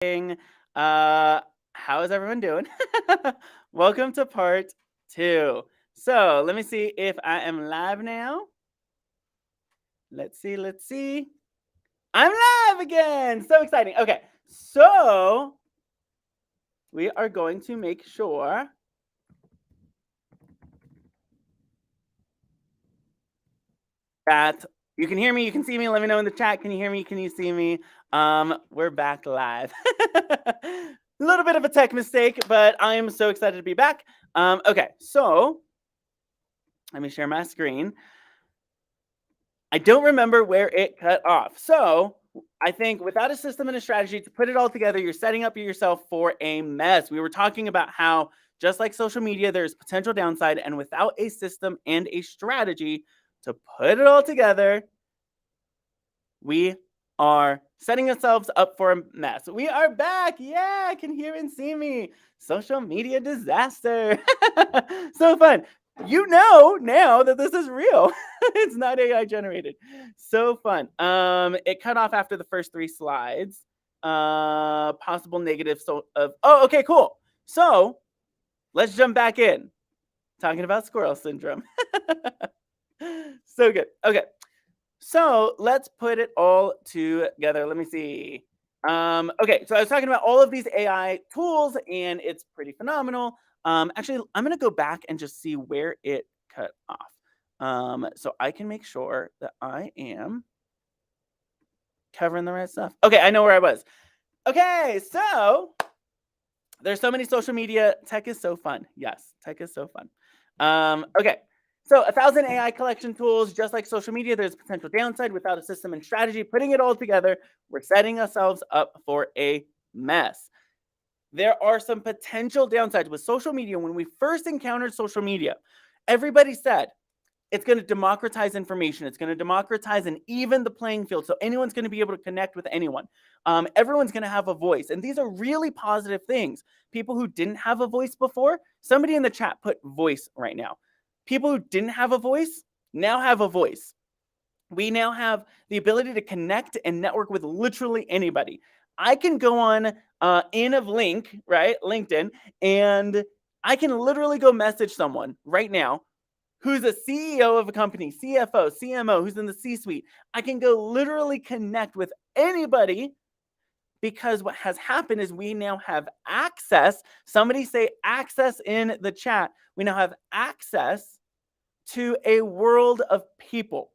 How is everyone doing? Welcome to part 2. So, let me see if I am live now. Let's see. I'm live again! So exciting. Okay, so we are going to make sure that you can hear me, you can see me. Let me know in the chat. Can you hear me? Can you see me? We're back live. A little bit of a tech mistake, but I am so excited to be back. Okay, so let me share my screen. I don't remember where it cut off. So I think without a system and a strategy to put it all together, you're setting up yourself for a mess. We were talking about how, just like social media, there's potential downside, and without a system and a strategy to put it all together, we are setting ourselves up for a mess. We are back. Yeah, can hear and see me. Social media disaster. So fun. You know now that this is real. It's not AI generated. So fun. It cut off after the first 3 slides. Possible negative oh, okay, cool. So let's jump back in. Talking about squirrel syndrome. So good. Okay. So let's put it all together. Let me see. Okay, so I was talking about all of these AI tools, and it's pretty phenomenal. Actually, I'm going to go back and just see where it cut off, so I can make sure that I am covering the right stuff. Okay, I know where I was. Okay, so there's so many social media. Tech is so fun. Yes, tech is so fun. Okay. So 1,000 AI collection tools, just like social media, there's potential downside without a system and strategy. Putting it all together, we're setting ourselves up for a mess. There are some potential downsides with social media. When we first encountered social media, everybody said it's going to democratize information. It's going to democratize and even the playing field. So anyone's going to be able to connect with anyone. Everyone's going to have a voice. And these are really positive things. People who didn't have a voice before, somebody in the chat put voice right now. People who didn't have a voice now have a voice. We now have the ability to connect and network with literally anybody. I can go on in of link, right, LinkedIn, and I can literally go message someone right now who's a CEO of a company, CFO, CMO, who's in the C-suite. I can go literally connect with anybody because what has happened is we now have access. Somebody say access in the chat. We now have access to a world of people.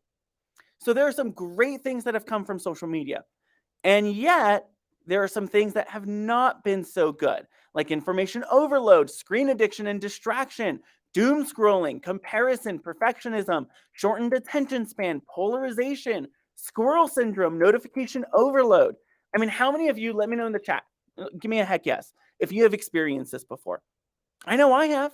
So there are some great things that have come from social media. And yet, there are some things that have not been so good, like information overload, screen addiction and distraction, doom scrolling, comparison, perfectionism, shortened attention span, polarization, squirrel syndrome, notification overload. I mean, how many of you, let me know in the chat, give me a heck yes, if you have experienced this before. I know I have,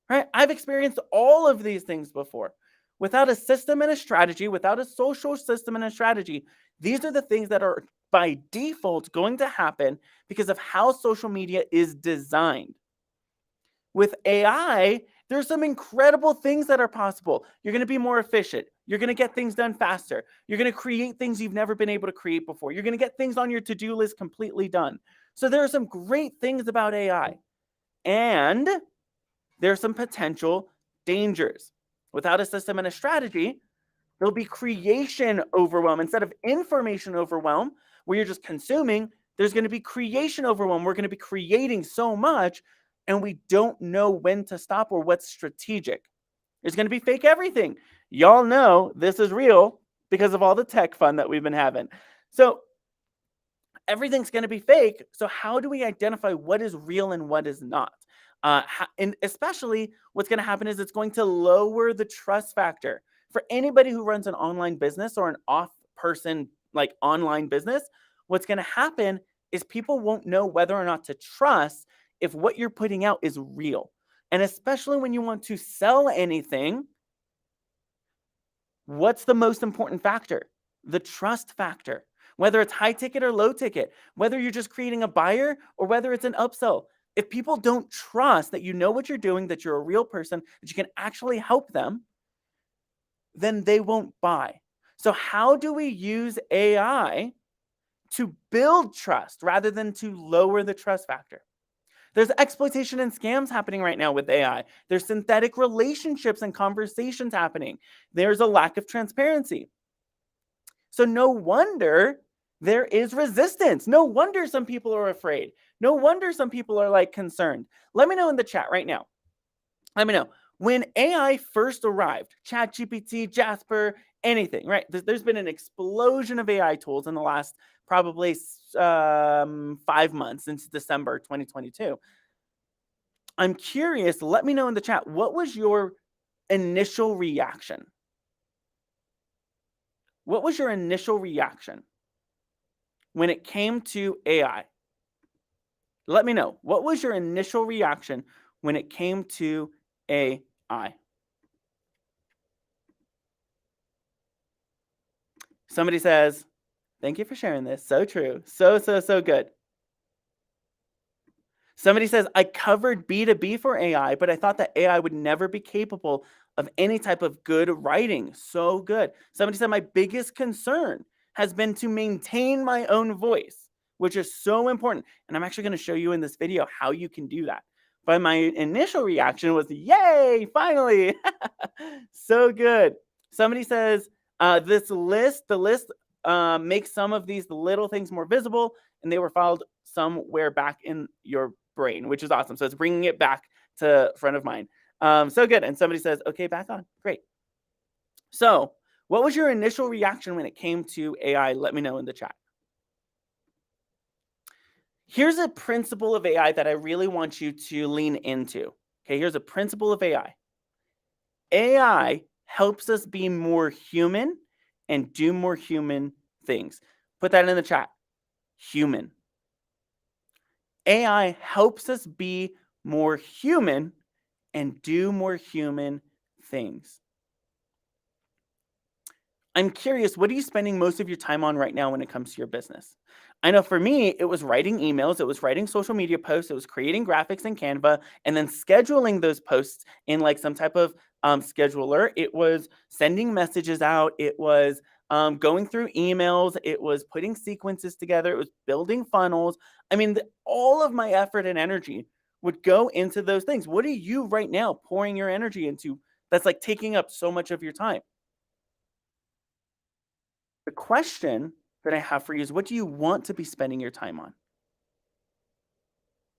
right? I've experienced all of these things before. Without a system and a strategy, without a social system and a strategy, these are the things that are by default going to happen because of how social media is designed. With AI, there's some incredible things that are possible. You're going to be more efficient. You're going to get things done faster. You're going to create things you've never been able to create before. You're going to get things on your to-do list completely done. So there are some great things about AI. And there's some potential dangers. Without a system and a strategy, there'll be creation overwhelm. Instead of information overwhelm, where you're just consuming, there's going to be creation overwhelm. We're going to be creating so much, and we don't know when to stop or what's strategic. There's going to be fake everything. Y'all know this is real because of all the tech fun that we've been having. So everything's going to be fake. So how do we identify what is real and what is not? And especially what's going to happen is it's going to lower the trust factor. For anybody who runs an online business or an off-person like online business, what's going to happen is people won't know whether or not to trust if what you're putting out is real. And especially when you want to sell anything, what's the most important factor? The trust factor. Whether it's high ticket or low ticket, whether you're just creating a buyer or whether it's an upsell. If people don't trust that you know what you're doing, that you're a real person, that you can actually help them, then they won't buy. So how do we use AI to build trust rather than to lower the trust factor. There's exploitation and scams happening right now with AI. There's synthetic relationships and conversations happening. There's a lack of transparency. So no wonder there is resistance. No wonder some people are afraid. No wonder some people are like concerned. Let me know in the chat right now. Let me know. When AI first arrived, ChatGPT, Jasper, anything, right? There's been an explosion of AI tools in the last probably 5 months since December 2022. I'm curious, let me know in the chat, what was your initial reaction? What was your initial reaction when it came to AI? Let me know. What was your initial reaction when it came to AI? Somebody says, thank you for sharing this. So true. So good. Somebody says, I covered B2B for AI, but I thought that AI would never be capable of any type of good writing. So good. Somebody said, my biggest concern has been to maintain my own voice, which is so important. And I'm actually going to show you in this video how you can do that. But my initial reaction was, yay, finally. So good. Somebody says, the list makes some of these little things more visible, and they were filed somewhere back in your brain, which is awesome. So it's bringing it back to front of mind. So good. And somebody says, okay, back on. Great. So what was your initial reaction when it came to AI? Let me know in the chat. Here's a principle of AI that I really want you to lean into. Okay, here's a principle of AI. AI helps us be more human and do more human things. Put that in the chat. Human. AI helps us be more human and do more human things. I'm curious, what are you spending most of your time on right now when it comes to your business? I know for me, it was writing emails, it was writing social media posts, it was creating graphics in Canva, and then scheduling those posts in like some type of scheduler. It was sending messages out. It was going through emails. It was putting sequences together. It was building funnels. I mean, all of my effort and energy would go into those things. What are you right now pouring your energy into that's like taking up so much of your time? The question that I have for you is, what do you want to be spending your time on?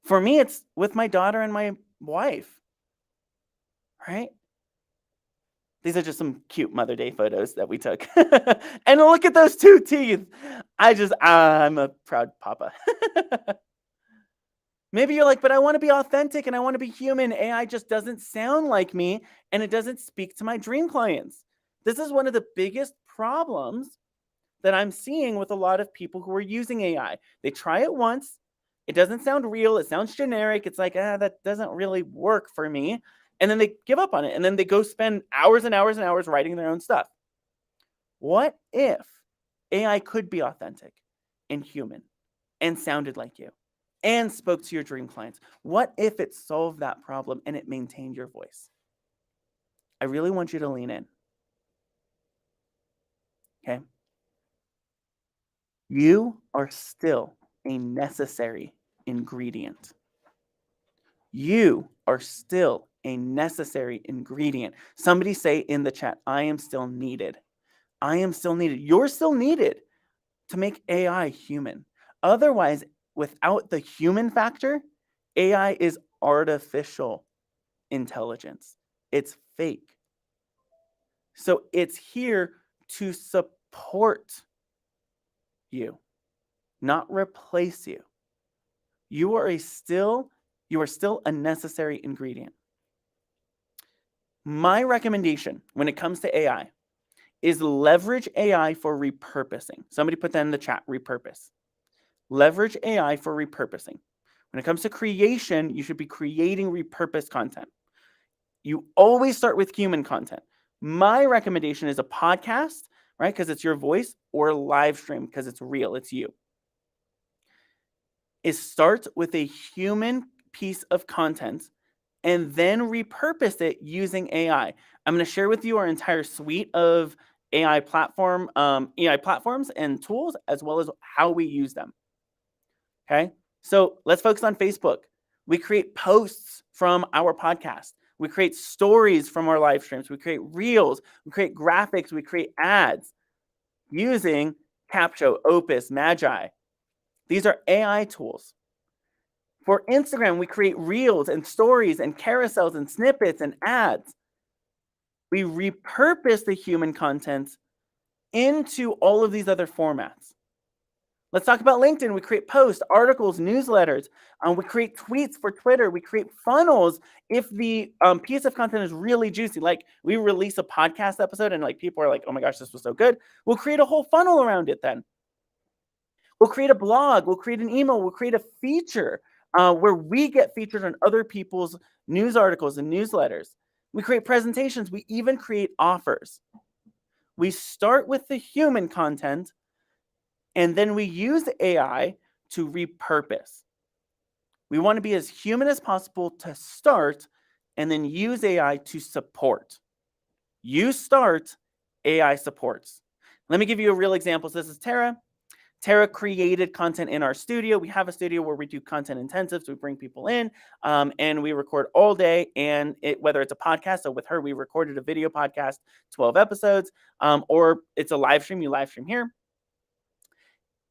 For me, it's with my daughter and my wife, right? These are just some cute Mother Day photos that we took. And look at those 2 teeth. I'm a proud papa. Maybe you're like, but I want to be authentic and I want to be human. AI just doesn't sound like me and it doesn't speak to my dream clients. This is one of the biggest problems that I'm seeing with a lot of people who are using AI. They try it once. It doesn't sound real. It sounds generic. It's like, that doesn't really work for me. And then they give up on it. And then they go spend hours and hours and hours writing their own stuff. What if AI could be authentic and human and sounded like you and spoke to your dream clients? What if it solved that problem and it maintained your voice? I really want you to lean in. Okay? You are still a necessary ingredient. You are still a necessary ingredient. Somebody say in the chat, I am still needed. I am still needed. You're still needed to make AI human. Otherwise, without the human factor, AI is artificial intelligence. It's fake. So it's here to support you, not replace you. You are still a necessary ingredient. My recommendation when it comes to AI is leverage AI for repurposing. Somebody put that in the chat, repurpose. Leverage AI for repurposing. When it comes to creation, you should be creating repurposed content. You always start with human content. My recommendation is a podcast, right? Because it's your voice, or a live stream because it's real, it's you. Is start with a human piece of content and then repurpose it using AI. I'm going to share with you our entire suite of AI platforms and tools, as well as how we use them. Okay. So let's focus on Facebook. We create posts from our podcast. We create stories from our live streams. We create reels. We create graphics. We create ads using Capsho, Opus, Magi. These are AI tools. For Instagram, we create reels and stories and carousels and snippets and ads. We repurpose the human content into all of these other formats. Let's talk about LinkedIn. We create posts, articles, newsletters. We create tweets for Twitter. We create funnels if the piece of content is really juicy. Like we release a podcast episode and like people are like, oh my gosh, this was so good. We'll create a whole funnel around it then. We'll create a blog. We'll create an email. We'll create a feature where we get featured on other people's news articles and newsletters. We create presentations. We even create offers. We start with the human content, and then we use AI to repurpose. We want to be as human as possible to start, and then use AI to support. You start, AI supports. Let me give you a real example. So this is Tara. Tara created content in our studio. We have a studio where we do content intensives. We bring people in and we record all day. And whether it's a podcast, so with her, we recorded a video podcast, 12 episodes, or it's a live stream, you live stream here.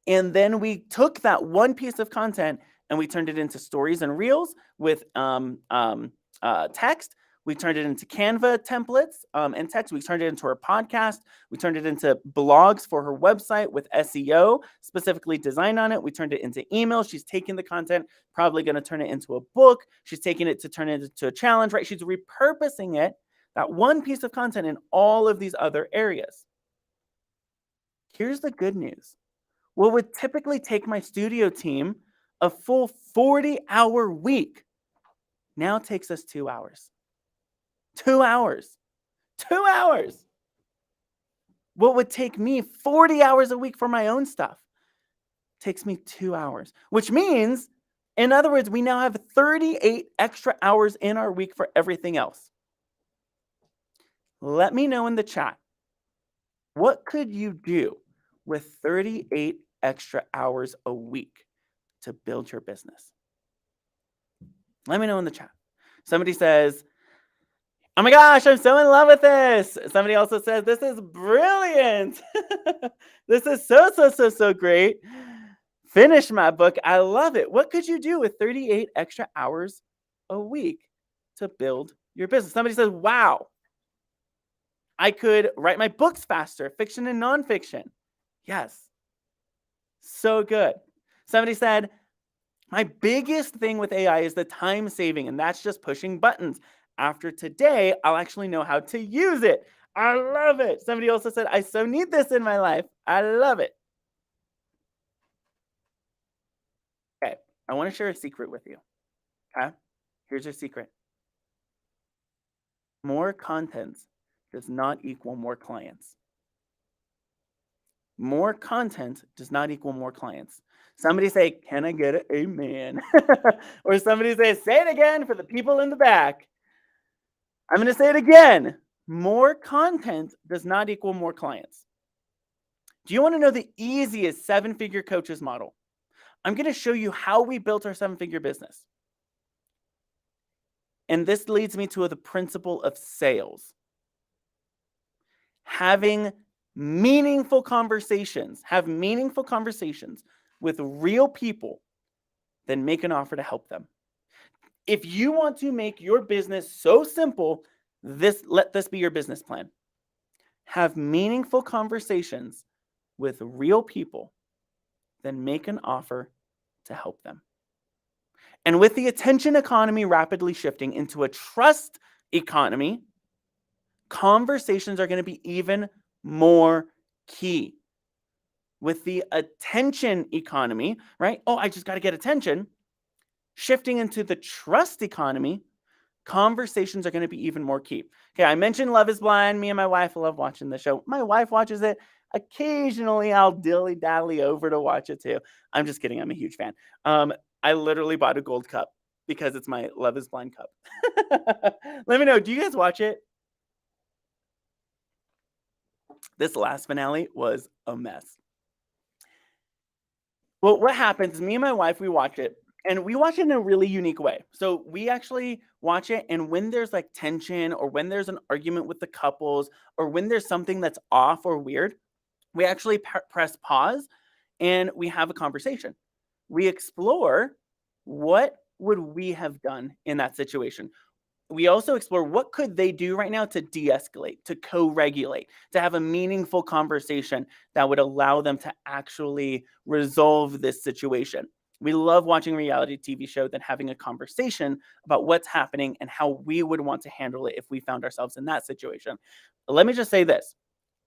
And then we took that one piece of content and we turned it into stories and reels with text. We turned it into Canva templates and text. We turned it into her podcast. We turned it into blogs for her website with SEO specifically designed on it. We turned it into emails. She's taking the content, probably going to turn it into a book. She's taking it to turn it into a challenge, right? She's repurposing it, that one piece of content, in all of these other areas. Here's the good news. What would typically take my studio team a full 40-hour week now takes us 2 hours. 2 hours. 2 hours. What would take me 40 hours a week for my own stuff takes me 2 hours, which means, in other words, we now have 38 extra hours in our week for everything else. Let me know in the chat, what could you do with 38 extra hours a week to build your business? Let me know in the chat. Somebody says, oh my gosh, I'm so in love with this. Somebody also says, this is brilliant. This is so great. Finish my book. I love it. What could you do with 38 extra hours a week to build your business? Somebody says, wow, I could write my books faster, fiction and nonfiction. Yes. So good. Somebody said, my biggest thing with AI is the time saving, and that's just pushing buttons. After today, I'll actually know how to use it. I love it. Somebody also said, I so need this in my life. I love it. Okay, I want to share a secret with you. Okay, here's your secret. More content does not equal more clients. More content does not equal more clients. Somebody say, can I get an amen? Or somebody say it again for the people in the back. I'm going to say it again. More content does not equal more clients. Do you want to know the easiest 7-figure coaches model? I'm going to show you how we built our 7-figure business. And this leads me to the principle of sales. Having meaningful conversations, have meaningful conversations with real people, then make an offer to help them. If you want to make your business so simple, let this be your business plan. Have meaningful conversations with real people, then make an offer to help them. And with the attention economy rapidly shifting into a trust economy, conversations are going to be even more key. With the attention economy, right? Oh, I just got to get attention. Shifting into the trust economy, conversations are going to be even more key. Okay, I mentioned Love is Blind. Me and my wife love watching the show. My wife watches it. Occasionally, I'll dilly-dally over to watch it too. I'm just kidding. I'm a huge fan. I literally bought a gold cup because it's my Love is Blind cup. Let me know. Do you guys watch it? This last finale was a mess. Well, what happens, me and my wife, we watch it, and we watch it in a really unique way. So we actually watch it, and when there's like tension or when there's an argument with the couples or when there's something that's off or weird, we actually press pause and we have a conversation. We explore what would we have done in that situation. We also explore what could they do right now to de-escalate, to co-regulate, to have a meaningful conversation that would allow them to actually resolve this situation. We love watching a reality TV show than having a conversation about what's happening and how we would want to handle it if we found ourselves in that situation. Let me just say this.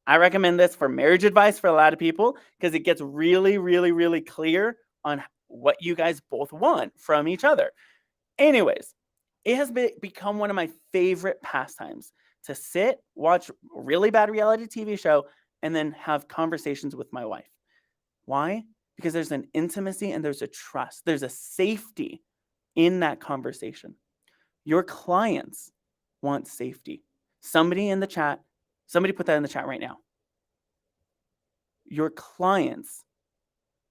I recommend this for marriage advice for a lot of people because it gets really, really, really clear on what you guys both want from each other. Anyways, it has become one of my favorite pastimes to sit, watch a really bad reality TV show, and then have conversations with my wife. Why? Because there's an intimacy and there's a trust. There's a safety in that conversation. Your clients want safety. Somebody in the chat, somebody put that in the chat right now. Your clients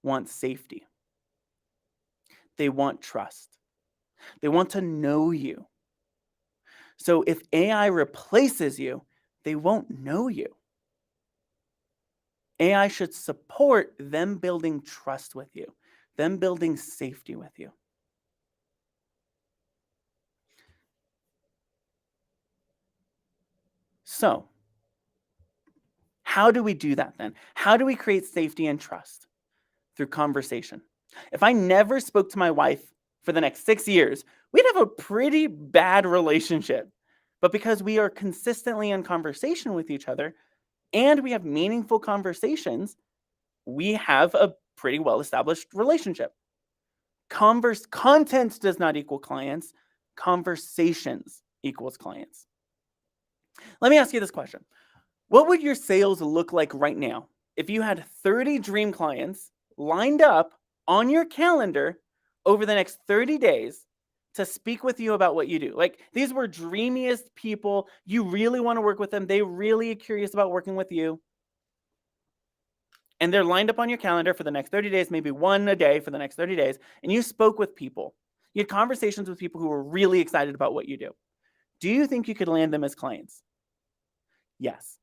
want safety. They want trust. They want to know you. So if AI replaces you, they won't know you. AI should support them building trust with you, them building safety with you. So, how do we do that then? How do we create safety and trust? Through conversation. If I never spoke to my wife for the next 6 years, we'd have a pretty bad relationship. But because we are consistently in conversation with each other and we have meaningful conversations, we have a pretty well-established relationship. Content does not equal clients. Conversations equals clients. Let me ask you this question. What would your sales look like right now if you had 30 dream clients lined up on your calendar over the next 30 days to speak with you about what you do? Like, these were dreamiest people. You really want to work with them. They really are curious about working with you. And they're lined up on your calendar for the next 30 days, maybe one a day for the next 30 days. And you spoke with people. You had conversations with people who were really excited about what you do. Do you think you could land them as clients? Yes.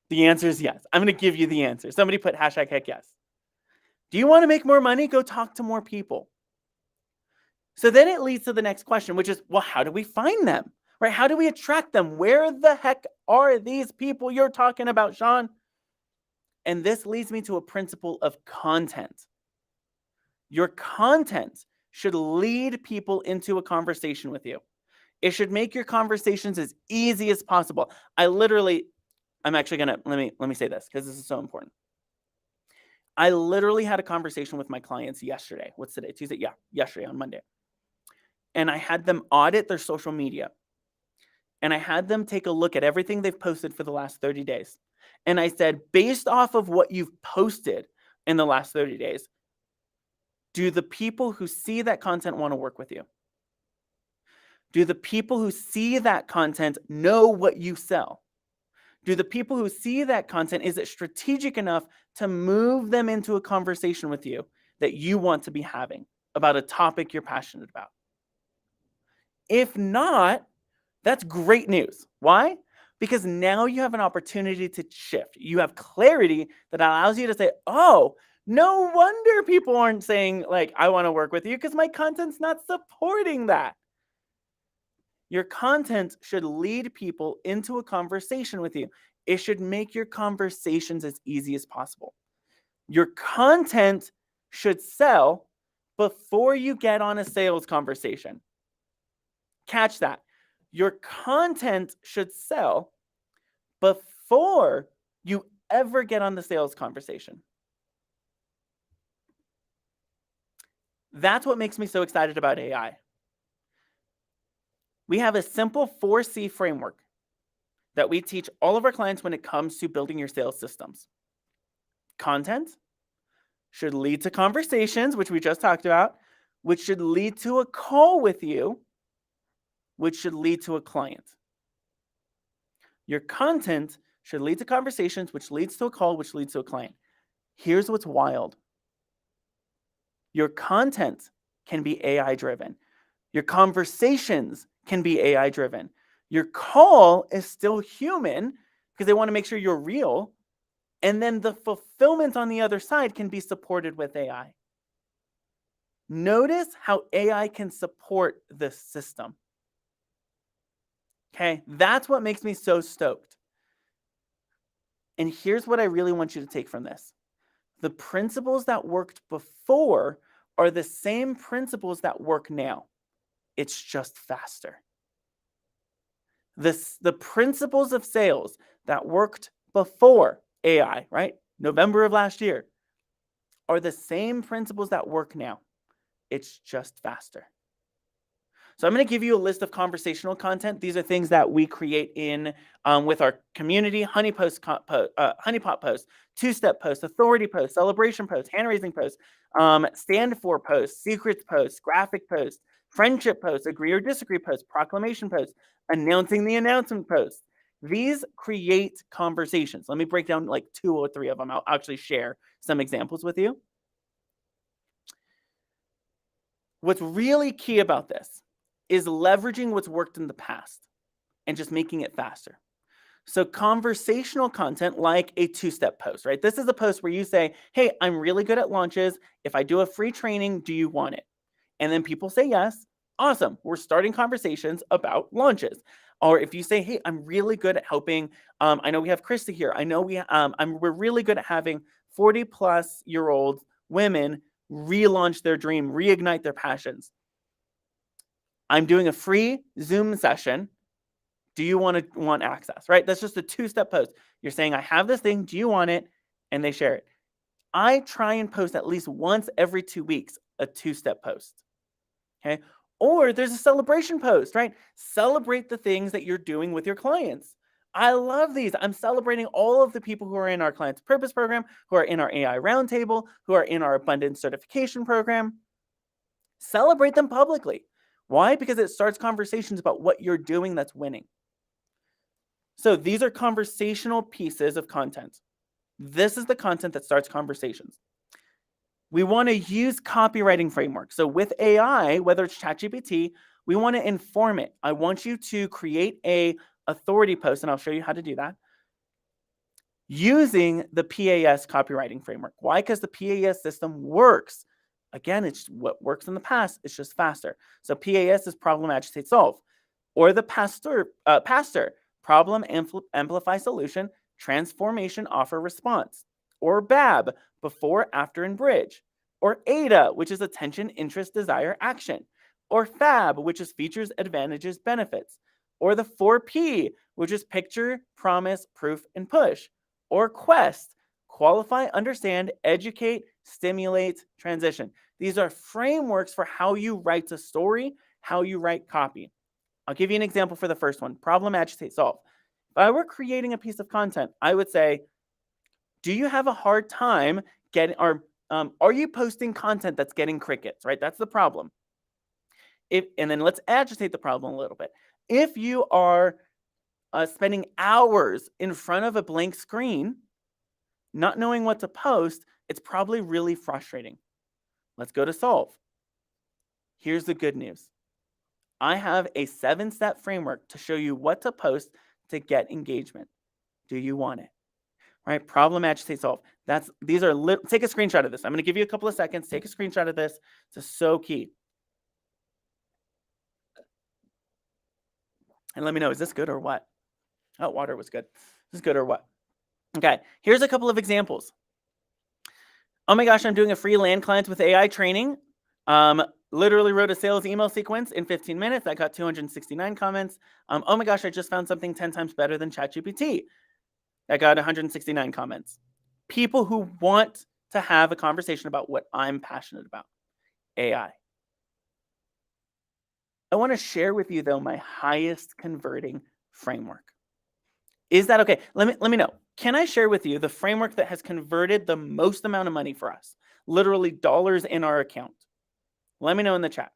The answer is yes. I'm going to give you the answer. Somebody put hashtag heck yes. Do you want to make more money? Go talk to more people. So then it leads to the next question, which is, well, how do we find them? Right? How do we attract them? Where the heck are these people you're talking about, Sean? And this leads me to a principle of content. Your content should lead people into a conversation with you. It should make your conversations as easy as possible. I'm actually gonna let me say this because this is so important. I literally had a conversation with my clients yesterday. What's today? Tuesday? Yeah, yesterday on Monday. And I had them audit their social media. And I had them take a look at everything they've posted for the last 30 days. And I said, based off of what you've posted in the last 30 days, do the people who see that content want to work with you? Do the people who see that content know what you sell? Do the people who see that content, is it strategic enough to move them into a conversation with you that you want to be having about a topic you're passionate about? If not, that's great news. Why? Because now you have an opportunity to shift. You have clarity that allows you to say, oh, no wonder people aren't saying, like, I want to work with you because my content's not supporting that. Your content should lead people into a conversation with you. It should make your conversations as easy as possible. Your content should sell before you get on a sales conversation. Catch that. Your content should sell before you ever get on the sales conversation. That's what makes me so excited about AI. We have a simple 4C framework that we teach all of our clients when it comes to building your sales systems. Content should lead to conversations, which we just talked about, which should lead to a call with you, which should lead to a client. Your content should lead to conversations, which leads to a call, which leads to a client. Here's what's wild. Your content can be AI driven. Your conversations can be AI driven. Your call is still human because they want to make sure you're real. And then the fulfillment on the other side can be supported with AI. Notice how AI can support this system. Okay, that's what makes me so stoked. And here's what I really want you to take from this. The principles that worked before are the same principles that work now. It's just faster. The principles of sales that worked before AI, right? November of last year, are the same principles that work now. It's just faster. So I'm going to give you a list of conversational content. These are things that we create in with our community: honeypot posts, two-step posts, authority posts, celebration posts, hand-raising posts, stand for posts, secrets posts, graphic posts, friendship posts, agree or disagree posts, proclamation posts, announcing the announcement posts. These create conversations. Let me break down like 2 or 3 of them. I'll actually share some examples with you. What's really key about this is leveraging what's worked in the past and just making it faster. So conversational content like a two-step post, right? This is a post where you say, hey, I'm really good at launches. If I do a free training, do you want it? And then people say yes. Awesome. We're starting conversations about launches. Or if you say, hey, I'm really good at helping, I know we have Krista here. I know we're really good at having 40-plus-year-old women relaunch their dream, reignite their passions. I'm doing a free Zoom session. Do you want access, right? That's just a two-step post. You're saying, I have this thing. Do you want it? And they share it. I try and post at least once every 2 weeks, a two-step post. Okay. Or there's a celebration post, right? Celebrate the things that you're doing with your clients. I love these. I'm celebrating all of the people who are in our Clients Purpose program, who are in our AI Roundtable, who are in our Abundance Certification program. Celebrate them publicly. Why? Because it starts conversations about what you're doing that's winning. So these are conversational pieces of content. This is the content that starts conversations. We want to use copywriting framework. So with AI, whether it's ChatGPT, we want to inform it. I want you to create a authority post, and I'll show you how to do that, using the PAS copywriting framework. Why? Because the PAS system works. Again, it's what works in the past. It's just faster. So PAS is problem, agitate, solve. Or the PASTOR, problem, amplify, solution, transformation, offer, response. Or BAB, before, after, and bridge. Or ADA, which is attention, interest, desire, action. Or FAB, which is features, advantages, benefits. Or the 4P, which is picture, promise, proof, and push. Or QUEST, qualify, understand, educate, stimulate, transition. These are frameworks for how you write a story, how you write copy. I'll give you an example for the first one: problem, agitate, solve. If I were creating a piece of content, I would say, do you have a hard time getting, or are you posting content that's getting crickets, right? That's the problem. And then let's agitate the problem a little bit. If you are spending hours in front of a blank screen, not knowing what to post, it's probably really frustrating. Let's go to solve. Here's the good news. I have a 7-step framework to show you what to post to get engagement. Do you want it? Right? Problem, agitate, solve. Take a screenshot of this. I'm going to give you a couple of seconds. Take a screenshot of this. This is so key. And let me know, is this good or what? Oh, water was good. Is this good or what? Okay, here's a couple of examples. Oh my gosh, I'm doing a free land clients with AI training. Literally wrote a sales email sequence in 15 minutes. I got 269 comments. Oh my gosh, I just found something 10 times better than ChatGPT. I got 169 comments. People who want to have a conversation about what I'm passionate about, AI. I want to share with you, though, my highest converting framework. Is that okay? Let me know. Can I share with you the framework that has converted the most amount of money for us? Literally dollars in our account. Let me know in the chat.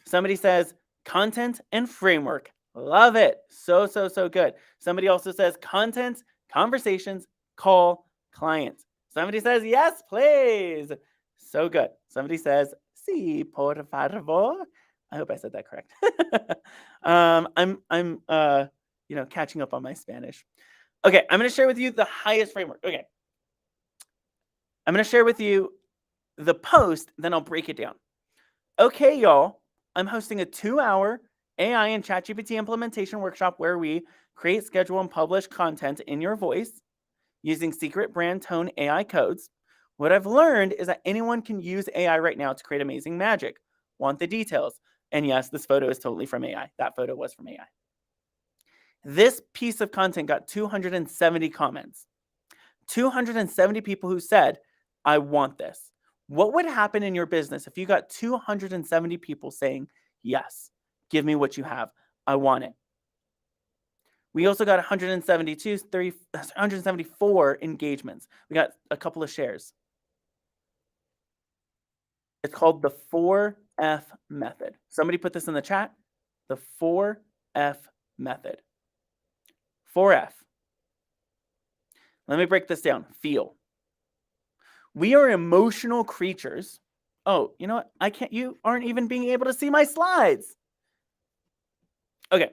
Somebody says, content and framework, Love it. So, so, so good. Somebody also says content, conversations, call, clients. Somebody says yes, please. So good. Somebody says, sí, por favor. I hope I said that correct. I'm catching up on my Spanish. Okay, I'm going to share with you the highest framework. Okay, I'm going to share with you the post, then I'll break it down. Okay, y'all, I'm hosting a 2-hour AI and ChatGPT implementation workshop where we create, schedule, and publish content in your voice using secret brand tone AI codes. What I've learned is that anyone can use AI right now to create amazing magic. Want the details? And yes, this photo is totally from AI. That photo was from AI. This piece of content got 270 comments. 270 people who said, I want this. What would happen in your business if you got 270 people saying, yes, give me what you have. I want it. We also got 174 engagements. We got a couple of shares. It's called the 4F method. Somebody put this in the chat. The 4F method. 4F. Let me break this down. Feel. We are emotional creatures. Oh, you know what? You aren't even being able to see my slides. Okay.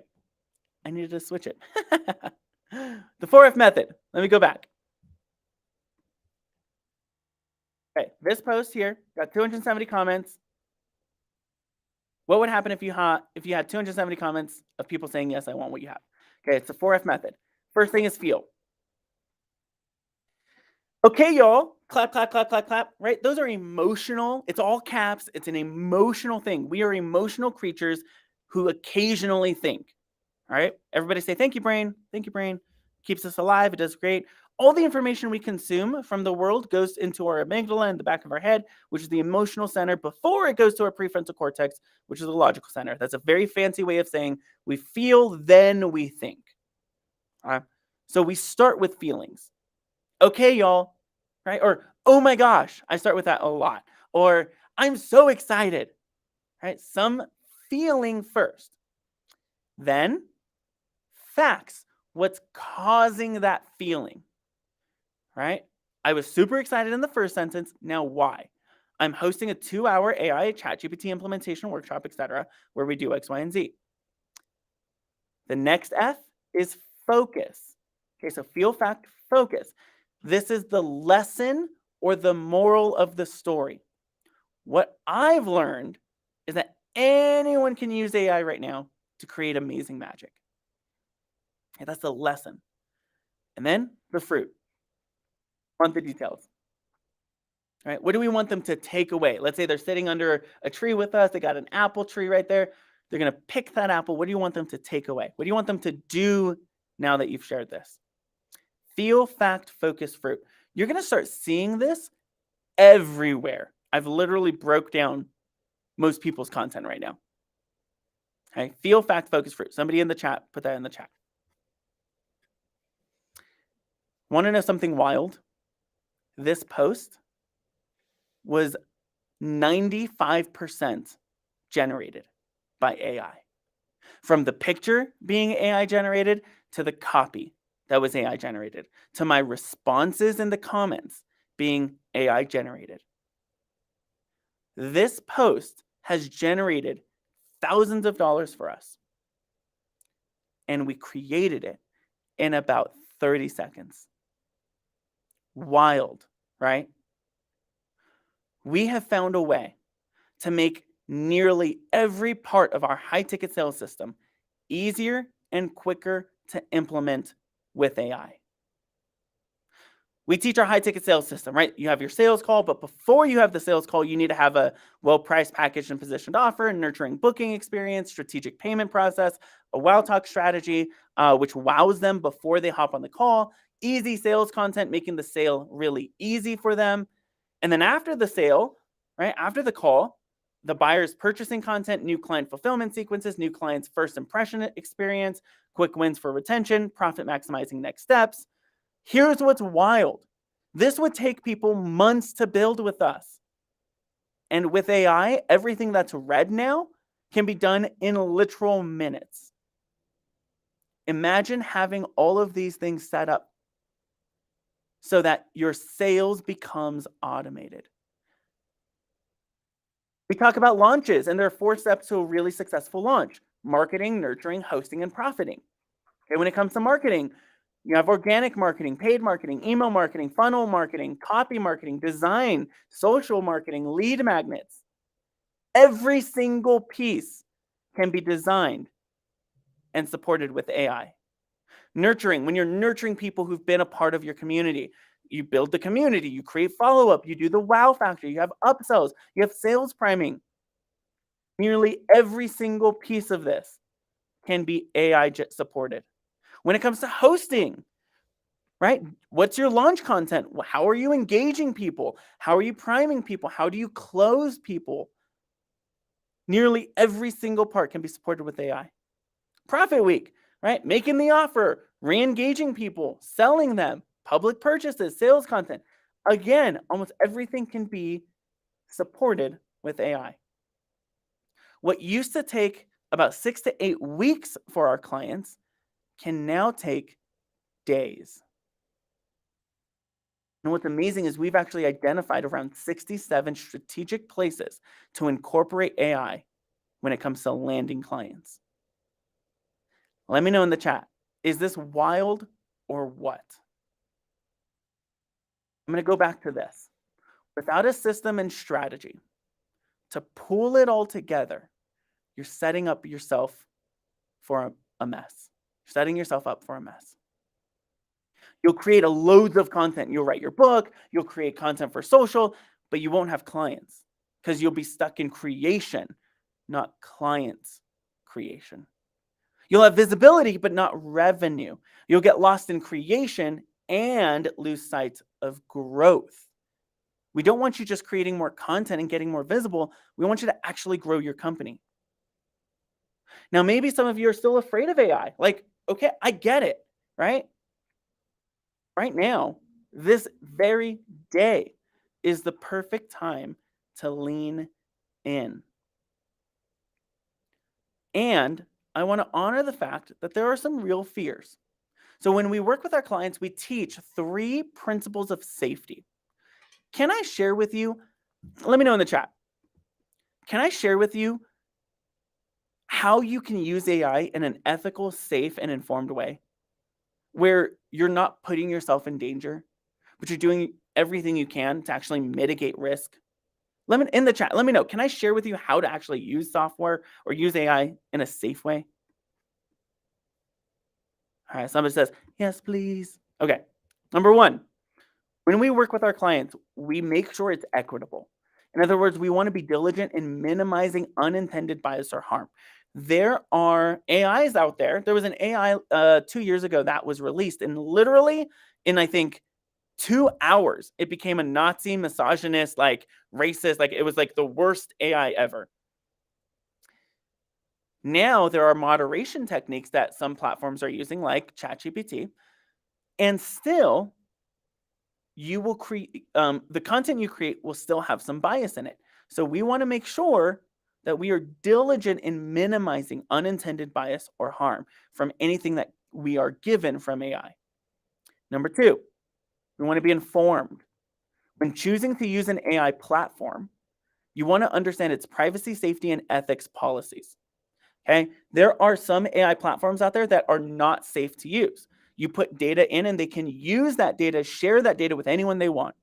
I needed to switch it. The 4F method. Let me go back. Okay, this post here got 270 comments. What would happen if you had 270 comments of people saying, yes, I want what you have? Okay, it's the 4F method. First thing is feel. Okay, y'all, clap, clap, clap, clap, clap, right? Those are emotional. It's all caps. It's an emotional thing. We are emotional creatures who occasionally think. All right, everybody say, thank you, brain. Thank you, brain. Keeps us alive. It does great. All the information we consume from the world goes into our amygdala in the back of our head, which is the emotional center, before it goes to our prefrontal cortex, which is the logical center. That's a very fancy way of saying we feel, then we think. All right? So we start with feelings. Okay, y'all, right? Or, oh my gosh, I start with that a lot. Or, I'm so excited, right? Some feeling first. Then, facts. What's causing that feeling, right? I was super excited in the first sentence. Now, why? I'm hosting a 2-hour AI ChatGPT implementation workshop, etc., where we do X, Y, and Z. The next F is focus. Okay, so feel, fact, focus. This is the lesson or the moral of the story. What I've learned is that anyone can use AI right now to create amazing magic. Okay, that's the lesson. And then the fruit. Want the details. All right, what do we want them to take away? Let's say they're sitting under a tree with us. They got an apple tree right there. They're going to pick that apple. What do you want them to take away? What do you want them to do now that you've shared this? Feel, fact, focus, fruit. You're going to start seeing this everywhere. I've literally broke down most people's content right now. Okay, feel, fact, focus, fruit. Somebody in the chat, put that in the chat. Want to know something wild? This post was 95% generated by AI. From the picture being AI generated to the copy that was AI generated to my responses in the comments being AI generated. This post has generated thousands of dollars for us. And we created it in about 30 seconds. Wild, right? We have found a way to make nearly every part of our high-ticket sales system easier and quicker to implement with AI. We teach our high-ticket sales system, right? You have your sales call, but before you have the sales call, you need to have a well-priced, packaged, and positioned offer, a nurturing booking experience, strategic payment process, a wow talk strategy, which wows them before they hop on the call, easy sales content, making the sale really easy for them. And then after the sale, right, after the call, the buyer's purchasing content, new client fulfillment sequences, new client's first impression experience, quick wins for retention, profit maximizing next steps. Here's what's wild. This would take people months to build with us. And with AI, everything that's read now can be done in literal minutes. Imagine having all of these things set up so that your sales becomes automated. We talk about launches, and there are 4 steps to a really successful launch: marketing, nurturing, hosting, and profiting. Okay, when it comes to marketing, you have organic marketing, paid marketing, email marketing, funnel marketing, copy marketing, design, social marketing, lead magnets. Every single piece can be designed and supported with AI. Nurturing, when you're nurturing people who've been a part of your community, you build the community, you create follow-up, you do the wow factor, you have upsells, you have sales priming. Nearly every single piece of this can be AI supported. When it comes to hosting, right? What's your launch content? How are you engaging people? How are you priming people? How do you close people? Nearly every single part can be supported with AI. Profit week, right? Making the offer, re-engaging people, selling them, public purchases, sales content. Again, almost everything can be supported with AI. What used to take about 6 to 8 weeks for our clients can now take days. And what's amazing is we've actually identified around 67 strategic places to incorporate AI when it comes to landing clients. Let me know in the chat. Is this wild or what? I'm going to go back to this. Without a system and strategy to pull it all together, you're setting up yourself for a mess. You're setting yourself up for a mess. You'll create a loads of content. You'll write your book, you'll create content for social, but you won't have clients because you'll be stuck in creation, not clients creation. You'll have visibility, but not revenue. You'll get lost in creation and lose sight of growth. We don't want you just creating more content and getting more visible. We want you to actually grow your company. Now, maybe some of you are still afraid of AI. Like, okay, I get it, right? Right now, this very day is the perfect time to lean in. And I want to honor the fact that there are some real fears. So when we work with our clients, we teach 3 principles of safety. Can I share with you? Let me know in the chat. Can I share with you how you can use AI in an ethical, safe, and informed way where you're not putting yourself in danger, but you're doing everything you can to actually mitigate risk? Let me in the chat. Let me know. Can I share with you how to actually use software or use AI in a safe way? All right, somebody says, yes, please. Okay, number 1, when we work with our clients, we make sure it's equitable. In other words, we want to be diligent in minimizing unintended bias or harm. There are AIs out there. There was an AI 2 years ago that was released, and literally in, I think, 2 hours, it became a Nazi, misogynist, like racist, like it was like the worst AI ever. Now there are moderation techniques that some platforms are using, like ChatGPT, and still you will create the content you create will still have some bias in it. So we want to make sure that we are diligent in minimizing unintended bias or harm from anything that we are given from AI. Number 2, we want to be informed. When choosing to use an AI platform, you want to understand its privacy, safety, and ethics policies. Okay, there are some AI platforms out there that are not safe to use. You put data in and they can use that data, share that data with anyone they want,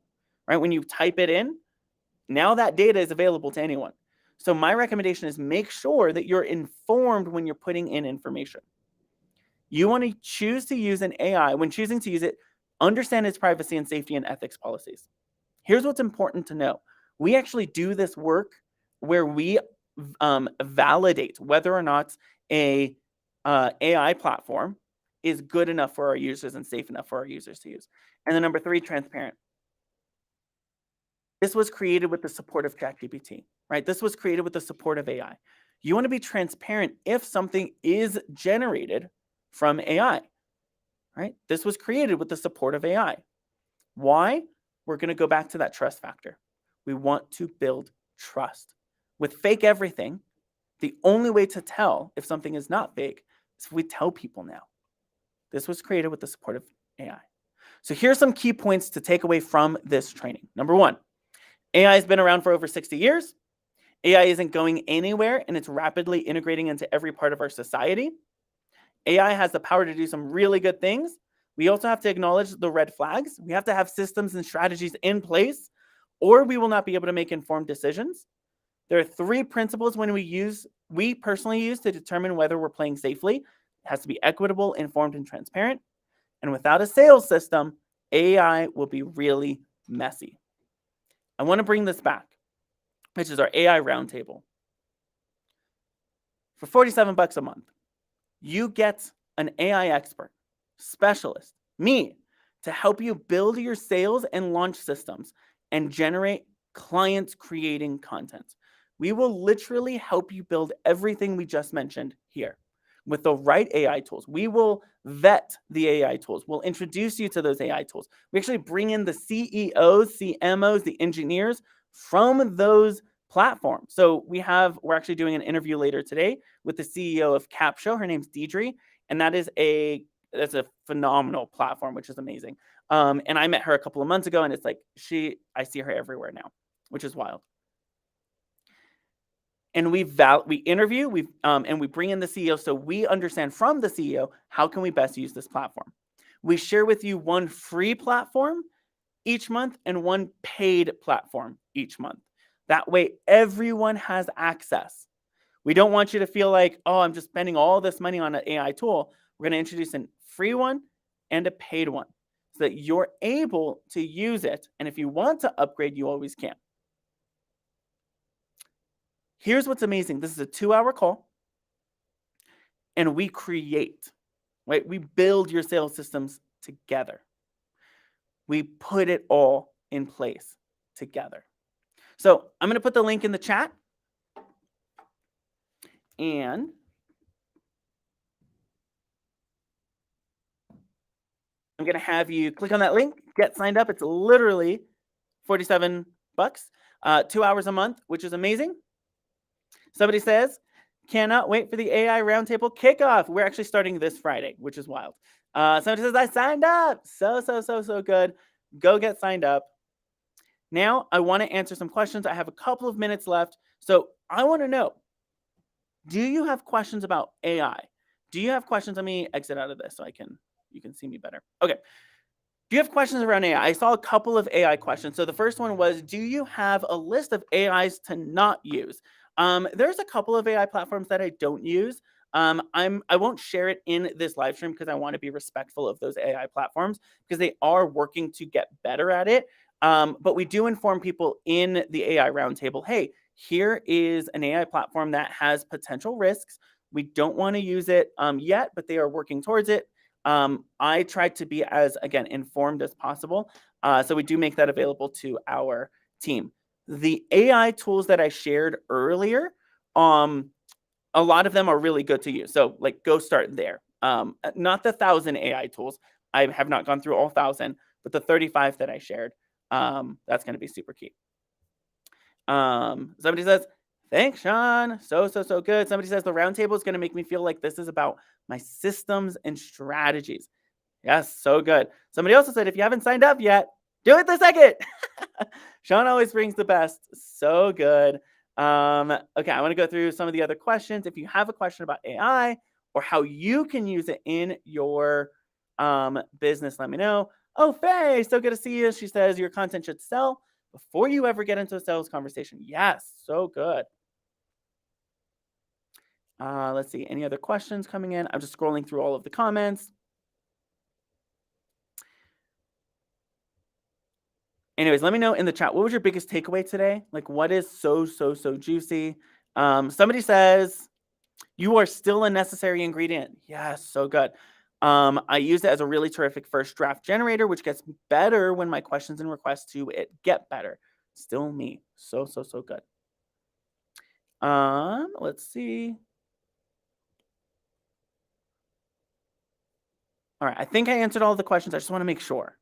right? When you type it in, now that data is available to anyone. So my recommendation is make sure that you're informed when you're putting in information. You want to choose to use an AI. When choosing to use it, understand its privacy and safety and ethics policies. Here's what's important to know. We actually do this work where we validate whether or not a AI platform is good enough for our users and safe enough for our users to use. And then number 3, transparent. This was created with the support of ChatGPT, right? This was created with the support of AI. You want to be transparent if something is generated from AI, right? This was created with the support of AI. Why? We're going to go back to that trust factor. We want to build trust. With fake everything, the only way to tell if something is not fake is if we tell people now. This was created with the support of AI. So here's some key points to take away from this training. Number one, AI has been around for over 60 years. AI isn't going anywhere, and it's rapidly integrating into every part of our society. AI has the power to do some really good things. We also have to acknowledge the red flags. We have to have systems and strategies in place, or we will not be able to make informed decisions. There are 3 principles we personally use to determine whether we're playing safely. It has to be equitable, informed, and transparent. And without a sales system, AI will be really messy. I want to bring this back, which is our AI roundtable. For $47 a month, you get an AI expert, specialist, me, to help you build your sales and launch systems and generate clients creating content. We will literally help you build everything we just mentioned here with the right AI tools. We will vet the AI tools. We'll introduce you to those AI tools. We actually bring in the CEOs, CMOs, the engineers from those platforms. So we're actually doing an interview later today with the CEO of Capsho. Her name's Deidre, and that's a phenomenal platform, which is amazing. And I met her a couple of months ago, and it's like I see her everywhere now, which is wild. And we interview, and we bring in the CEO so we understand from the CEO how can we best use this platform. We share with you one free platform each month and one paid platform each month. That way, everyone has access. We don't want you to feel like, oh, I'm just spending all this money on an AI tool. We're going to introduce a free one and a paid one so that you're able to use it. And if you want to upgrade, you always can. Here's what's amazing. This is a 2-hour call, and we create, right? We build your sales systems together. We put it all in place together. So I'm going to put the link in the chat, and I'm going to have you click on that link, get signed up. It's literally $47, 2 hours a month, which is amazing. Somebody says, cannot wait for the AI Roundtable kickoff. We're actually starting this Friday, which is wild. Somebody says, I signed up. So good. Go get signed up. Now, I want to answer some questions. I have a couple of minutes left. So I want to know, do you have questions about AI? Do you have questions? Let me exit out of this so you can see me better. Okay. Do you have questions around AI? I saw a couple of AI questions. So the first one was, do you have a list of AIs to not use? There's a couple of AI platforms that I don't use. I won't share it in this live stream because I want to be respectful of those AI platforms because they are working to get better at it. But we do inform people in the AI roundtable, hey, here is an AI platform that has potential risks. We don't want to use it yet, but they are working towards it. I try to be as, again, informed as possible. So we do make that available to our team. The AI tools that I shared earlier, a lot of them are really good to use. So like go start there. Not the 1,000 AI tools. I have not gone through all 1,000, but the 35 that I shared, that's going to be super key. Somebody says, thanks, Sean. So good. Somebody says the roundtable is going to make me feel like this is about my systems and strategies. Yes, so good. Somebody also said, if you haven't signed up yet, do it the second. Sean always brings the best. So good. Okay, I want to go through some of the other questions. If you have a question about AI or how you can use it in your business, let me know. Oh, Faye, so good to see you. She says your content should sell before you ever get into a sales conversation. Yes, so good. Let's see, any other questions coming in? I'm just scrolling through all of the comments. Anyways, let me know in the chat, what was your biggest takeaway today? Like, what is so juicy? Somebody says, you are still a necessary ingredient. Yes, so good. I use it as a really terrific first draft generator, which gets better when my questions and requests to it get better. Still me. So good. Let's see. All right, I think I answered all the questions. I just want to make sure.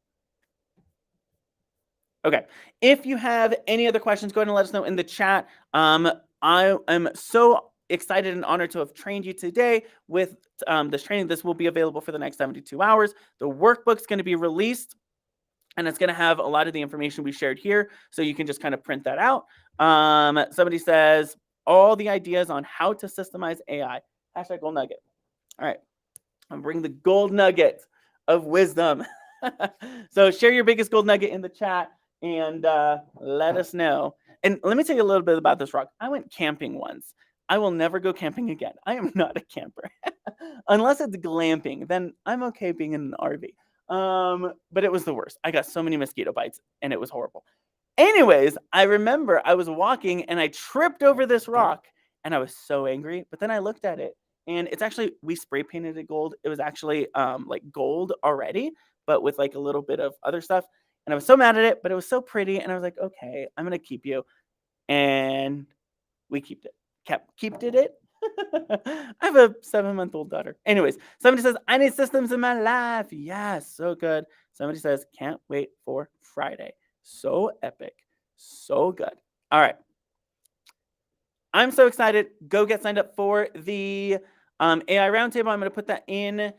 Okay, if you have any other questions, go ahead and let us know in the chat. I am so excited and honored to have trained you today with this training. This will be available for the next 72 hours. The workbook's going to be released, and it's going to have a lot of the information we shared here, so you can just kind of print that out. Somebody says, all the ideas on how to systemize AI. Hashtag gold nugget. All right. I'm bringing the gold nugget of wisdom. So share your biggest gold nugget in the chat and let us know. And let me tell you a little bit about this rock. I went camping once. I will never go camping again. I am not a camper. Unless it's glamping, then I'm okay being in an RV. But it was the worst. I got so many mosquito bites and it was horrible. Anyways, I remember I was walking and I tripped over this rock and I was so angry. But then I looked at it and it's actually, we spray painted it gold. It was actually like gold already, but with like a little bit of other stuff. And I was so mad at it, but it was so pretty. And I was like, okay, I'm going to keep you. And we kept it. Kept it. I have a 7-month-old daughter. Anyways, somebody says, I need systems in my life. Yes, so good. Somebody says, can't wait for Friday. So epic. So good. All right. I'm so excited. Go get signed up for the AI Roundtable. I'm going to put that in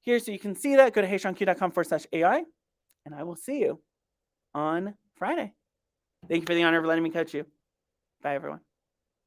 here so you can see that. Go to heyshawnq.com/AI, and I will see you on Friday. Thank you for the honor of letting me coach you. Bye, everyone.